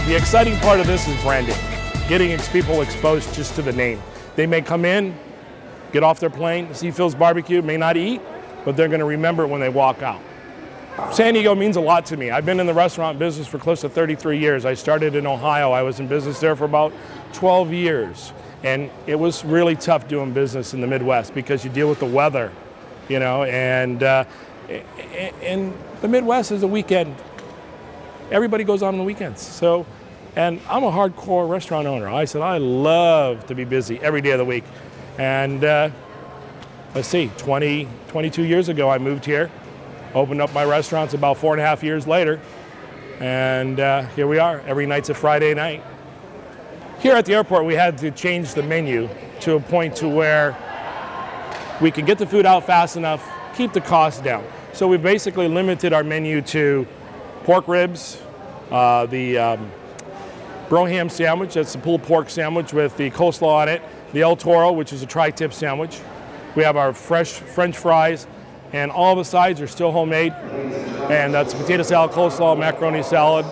The exciting part of this is branding, getting people exposed just to the name. They may come in, get off their plane, see Phil's BBQ, may not eat, but they're going to remember it when they walk out. San Diego means a lot to me. I've been in the restaurant business for close to 33 years. I started in Ohio. I was in business there for about 12 years. And it was really tough doing business in the Midwest because you deal with the weather, you know, and the Midwest is a weekend. Everybody goes on the weekends. So, and I'm a hardcore restaurant owner. I said, I love to be busy every day of the week. And let's see, 22 years ago, I moved here, opened up my restaurants about 4.5 years later. And here we are. Every night's a Friday night. Here at the airport, we had to change the menu to a point to where we can get the food out fast enough, keep the costs down. So we basically limited our menu to pork ribs, the Broham sandwich, that's the pulled pork sandwich with the coleslaw on it, the El Toro, which is a tri-tip sandwich. We have our fresh French fries, and all the sides are still homemade. And that's potato salad, coleslaw, macaroni salad.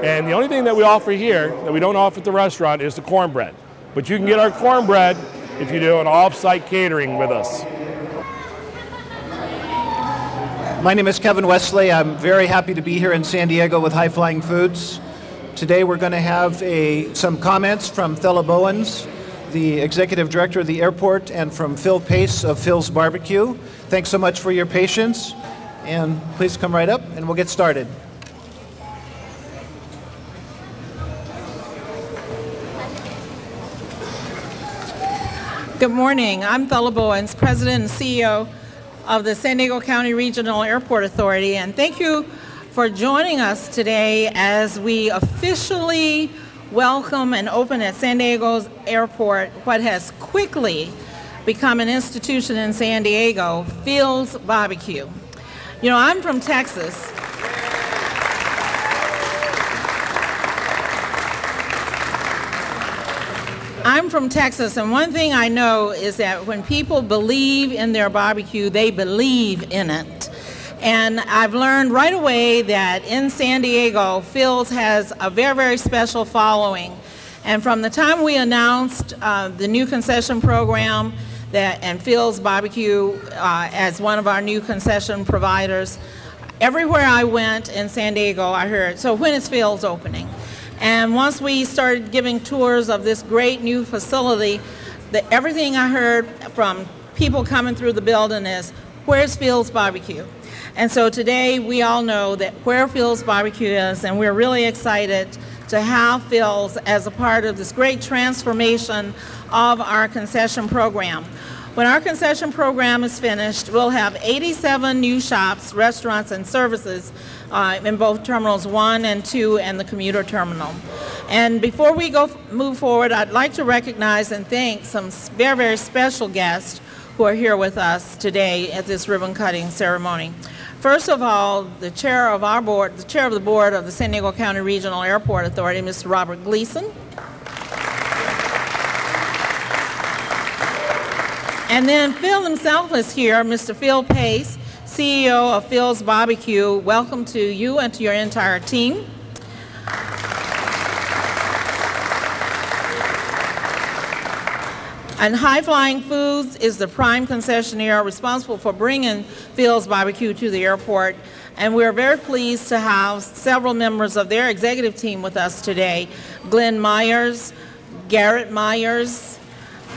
And the only thing that we offer here that we don't offer at the restaurant is the cornbread. But you can get our cornbread if you do an off-site catering with us. My name is Kevin Westlye. I'm very happy to be here in San Diego with High Flying Foods. Today we're going to have some comments from Thella Bowens, the Executive Director of the airport, and from Phil Pace of Phil's BBQ. Thanks so much for your patience, and please come right up and we'll get started. Good morning. I'm Thella Bowens, President and CEO of the San Diego County Regional Airport Authority, and thank you for joining us today as we officially welcome and open at San Diego's airport what has quickly become an institution in San Diego, Phil's BBQ. You know, I'm from Texas. I'm from Texas, and one thing I know is that when people believe in their barbecue, they believe in it. And I've learned right away that in San Diego, Phil's has a very, very special following. And from the time we announced the new concession program and Phil's BBQ as one of our new concession providers, everywhere I went in San Diego, I heard, so when is Phil's opening? And once we started giving tours of this great new facility, everything I heard from people coming through the building is, where's Phil's BBQ? And so today we all know that where Phil's BBQ is, and we're really excited to have Phil's as a part of this great transformation of our concession program. When our concession program is finished, we'll have 87 new shops, restaurants, and services in both Terminals 1 and 2 and the commuter terminal. And before we move forward, I'd like to recognize and thank some very, very special guests who are here with us today at this ribbon cutting ceremony. First of all, the chair of our board, the chair of the board of the San Diego County Regional Airport Authority, Mr. Robert Gleason. And then Phil himself is here, Mr. Phil Pace, CEO of Phil's BBQ. Welcome to you and to your entire team. And High Flying Foods is the prime concessionaire responsible for bringing Phil's BBQ to the airport. And we're very pleased to have several members of their executive team with us today. Glenn Myers, Garrett Myers,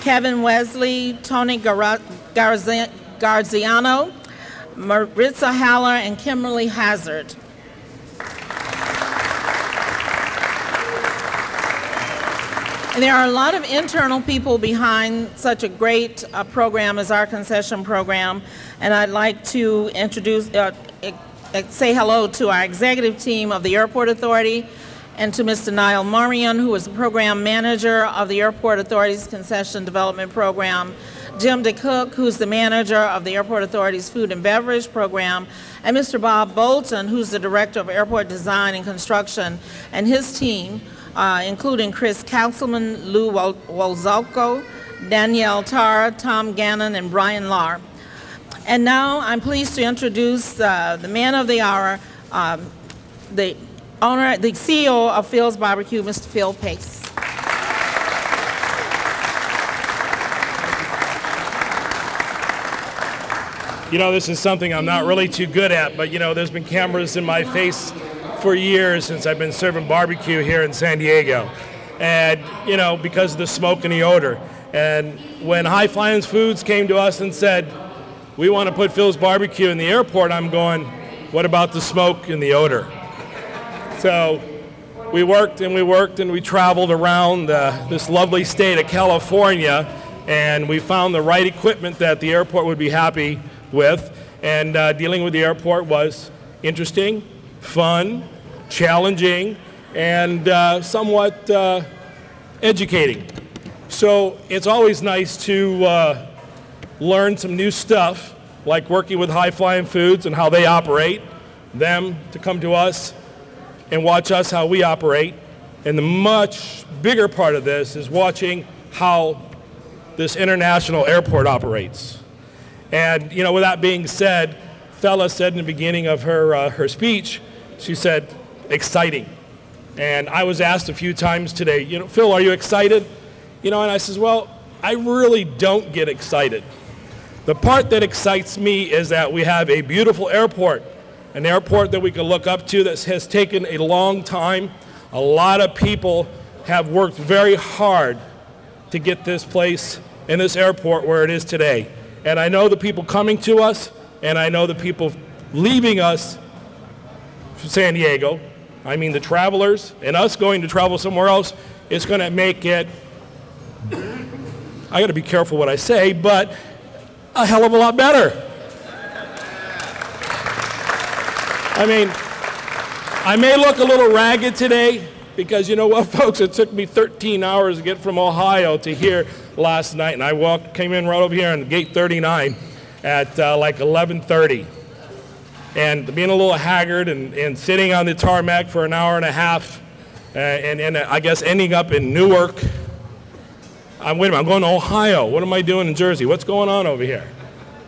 Kevin Westlye, Tony Garziano, Maritza Haller, and Kimberly Hazard. And there are a lot of internal people behind such a great program as our concession program, and I'd like to introduce, say hello to our executive team of the Airport Authority, and to Mr. Niall Marion, who is the program manager of the Airport Authority's Concession Development Program, Jim DeCook, who's the manager of the Airport Authority's Food and Beverage Program, and Mr. Bob Bolton, who's the director of Airport Design and Construction, and his team, including Chris Councilman, Lou Wolzalko, Danielle Tara, Tom Gannon, and Brian Lahr. And now I'm pleased to introduce the man of the hour, the owner, the CEO of Phil's BBQ, Mr. Phil Pace. You know, this is something I'm not really too good at, but you know, there's been cameras in my face for years since I've been serving barbecue here in San Diego. And, you know, because of the smoke and the odor. And when High Flying Foods came to us and said, we want to put Phil's BBQ in the airport, I'm going, what about the smoke and the odor? So we worked and we traveled around this lovely state of California, and we found the right equipment that the airport would be happy with. And dealing with the airport was interesting, fun, challenging, and somewhat educating. So it's always nice to learn some new stuff, like working with High Flying Foods and how they operate, them to come to us and watch us how we operate. And the much bigger part of this is watching how this international airport operates. And, you know, with that being said, Thella said in the beginning of her speech, she said, exciting. And I was asked a few times today, you know, Phil, are you excited? You know, and I says, well, I really don't get excited. The part that excites me is that we have a beautiful airport, an airport that we can look up to that has taken a long time. A lot of people have worked very hard to get this place and this airport where it is today. And I know the people coming to us, and I know the people leaving us from San Diego, I mean the travelers, and us going to travel somewhere else, it's going to make it, I got to be careful what I say, but a hell of a lot better. I mean, I may look a little ragged today because, you know what, folks, it took me 13 hours to get from Ohio to here last night, and I came in right over here on gate 39 at like 11:30. And being a little haggard and sitting on the tarmac for an hour and a half, and I guess ending up in Newark. Wait a minute, I'm going to Ohio. What am I doing in Jersey? What's going on over here?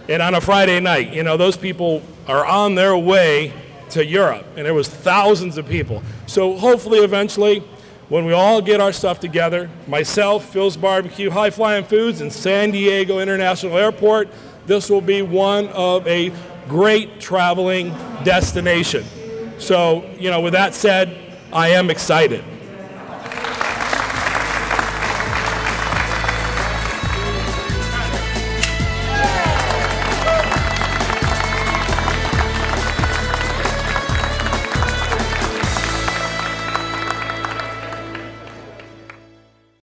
And on a Friday night, you know, those people are on their way to Europe, and there was thousands of people. So hopefully eventually, when we all get our stuff together, myself, Phil's BBQ, High Flying Foods, and San Diego International Airport, this will be one of a great traveling destination. So, you know, with that said, I am excited.